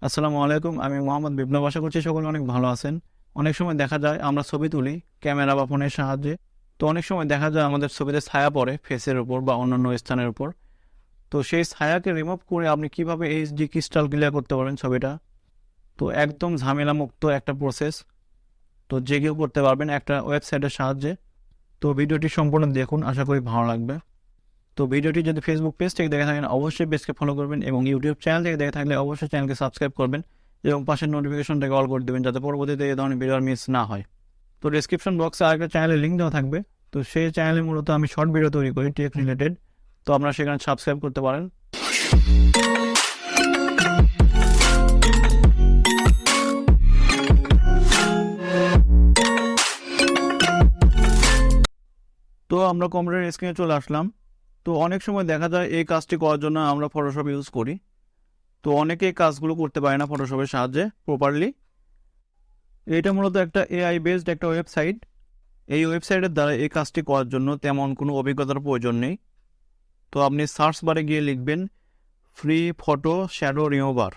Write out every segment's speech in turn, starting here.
আসসালামু আলাইকুম, আমি মোহাম্মদ বিপ্লব। আশা করছি সকলে অনেক ভালো আছেন। অনেক সময় দেখা যায় আমরা ছবি তুলি ক্যামেরা বা ফোনের সাহায্যে। তো অনেক সময় দেখা যায় আমাদের ছবিতে ছায়া পড়ে ফেসের উপর বা অন্যান্য স্থানের উপর। তো সেই ছায়াকে রিমুভ করে আপনি কিভাবে এইচডি ক্রিস্টাল ক্লিয়ার করতে পারেন ছবিটা। তো একদম ঝামেলা মুক্ত একটা প্রসেস। তো যে কেউ করতে পারবেন একটা ওয়েবসাইটের সাহায্যে। তো ভিডিওটি সম্পূর্ণ দেখুন, আশা করি ভালো লাগবে। তো ভিডিওটি যদি ফেসবুক পেজ থেকে দেখে থাকেন অবশ্যই পেজকে ফলো করবেন, এবং ইউটিউব চ্যানেল থেকে দেখে থাকলে অবশ্যই চ্যানেলকে সাবস্ক্রাইব করবেন এবং পাশের নোটিফিকেশনটাকে অল করে দেবেন যাতে পরবর্তীতে এই ধরনের ভিডিও মিস না হয়। তো ডিসক্রিপশন বক্সে আরেকটা চ্যানেলের লিঙ্ক দেওয়া থাকবে। তো সেই চ্যানেলে মূলত আমি শর্ট ভিডিও তৈরি করি টেক রিলেটেড। তো আপনারা সেখানে সাবস্ক্রাইব করতে পারেন। তো আমরা কম্পিউটার স্ক্রিনে চলে আসলাম। তো অনেক সময় দেখা যায় এই কাজটি করার জন্য আমরা ফটোশপ ইউজ করি। তো অনেকে এই কাজগুলো করতে পারে না ফটোশপের সাহায্যে প্রপারলি। এটা মূলত একটা এআই বেসড একটা ওয়েবসাইট। এই ওয়েবসাইটের দ্বারা এই কাজটি করার জন্য তেমন কোনো অভিজ্ঞতার প্রয়োজন নেই। তো আপনি সার্চ বারে গিয়ে লিখবেন ফ্রি ফটো শ্যাডো রিমুভার।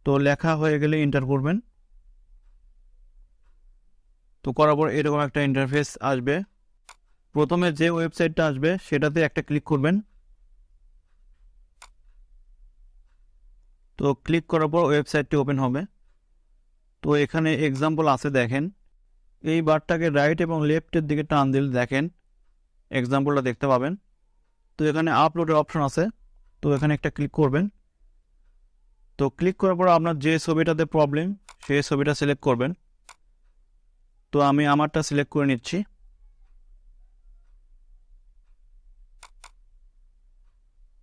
তো লেখা হয়ে গেলে এন্টার করবেন। তো করার পর এরকম একটা ইন্টারফেস আসবে। প্রথমে যে ওয়েবসাইটটা আসবে সেটাতে একটা ক্লিক করবেন। তো ক্লিক করার পর ওয়েবসাইটটি ওপেন হবে। তো এখানে এক্সাম্পল আছে, দেখেন এই বারটাকে রাইট এবং লেফটের দিকে টান দিলে দেখেন এক্সাম্পলটা দেখতে পাবেন। তো এখানে আপলোডের অপশন আছে, তো এখানে একটা ক্লিক করবেন। তো ক্লিক করার পর আপনার যে ছবিটাতে প্রবলেম সেই ছবিটা সিলেক্ট করবেন। তো আমি আমারটা সিলেক্ট করে নিচ্ছি।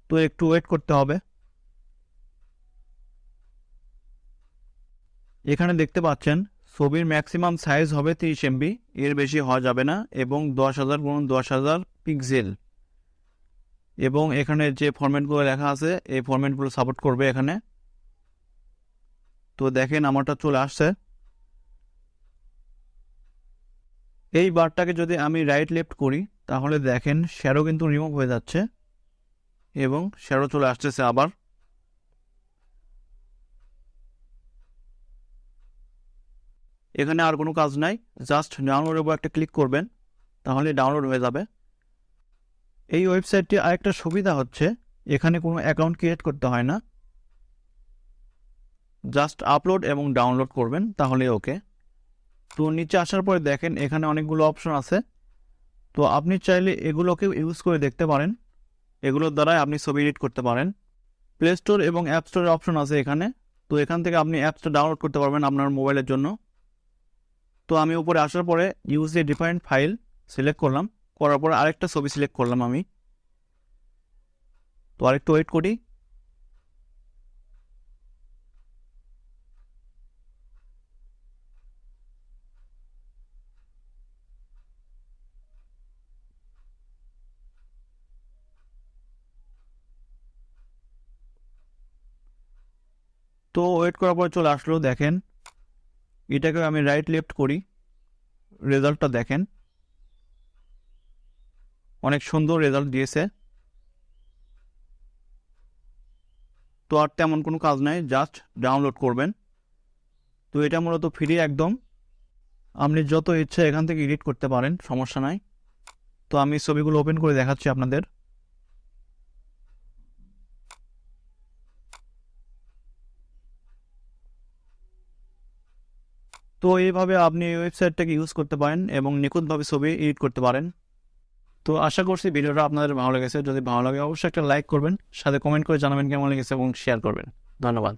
তো একটু ওয়েট করতে হবে। এখানে দেখতে পাচ্ছেন ছবির ম্যাক্সিমাম সাইজ হবে 30 MB, এর বেশি হওয়া যাবে না, এবং 10,000 × 10,000 পিক্সেল। এবং এখানে যে ফরম্যাটগুলো লেখা আছে এই ফরম্যাটগুলো সাপোর্ট করবে এখানে। তো দেখেন আমারটা চলে আসছে। এই বারটাকে যদি আমি রাইট লেফট করি তাহলে দেখেন শ্যাডো কিন্তু রিমুভ হয়ে যাচ্ছে এবং শ্যাডো চলে আসতেছে আবার। এখানে আর কোনো কাজ নাই, জাস্ট ডাউনলোডের উপর একটা ক্লিক করবেন, তাহলে ডাউনলোড হয়ে যাবে। এই ওয়েবসাইটটি আরেকটা সুবিধা হচ্ছে এখানে কোনো অ্যাকাউন্ট ক্রিয়েট করতে হয় না, জাস্ট আপলোড এবং ডাউনলোড করবেন তাহলে ওকে। তো নিচে আসার পরে দেখেন এখানে অনেকগুলো অপশন আছে। তো আপনি চাইলে এগুলোকে ইউজ করে দেখতে পারেন, এগুলোর দ্বারাই আপনি ছবি এডিট করতে পারেন। প্লে স্টোর এবং অ্যাপ স্টোরের অপশন আছে এখানে। তো এখান থেকে আপনি অ্যাপসটা ডাউনলোড করতে পারবেন আপনার মোবাইলের জন্য। তো আমি উপরে আসার পরে use a different file select করলাম, করার পরে আরেকটা ছবি সিলেক্ট করলাম আমি। তো আরেকটু ওয়েট করি। তো ওয়েট করার পরে চলে আসলো, দেখেন এটাকে আমি রাইট লেফট করি, রেজাল্টটা দেখেন অনেক সুন্দর রেজাল্ট দিয়েছে। তো আর তেমন কোনো কাজ নাই, জাস্ট ডাউনলোড করবেন। তো এটা মূলত ফ্রি একদম, আপনি যত ইচ্ছা এখান থেকে এডিট করতে পারেন, সমস্যা নাই। তো আমি ছবিগুলো ওপেন করে দেখাচ্ছি আপনাদের। তো এইভাবে আপনি এই ওয়েবসাইটটাকে ইউজ করতে পারেন এবং নিখুঁতভাবে ছবি এডিট করতে পারেন। তো আশা করছি ভিডিওটা আপনাদের ভালো লেগেছে। যদি ভালো লাগে অবশ্যই একটা লাইক করবেন, সাথে কমেন্ট করে জানাবেন কেমন লেগেছে এবং শেয়ার করবেন। ধন্যবাদ।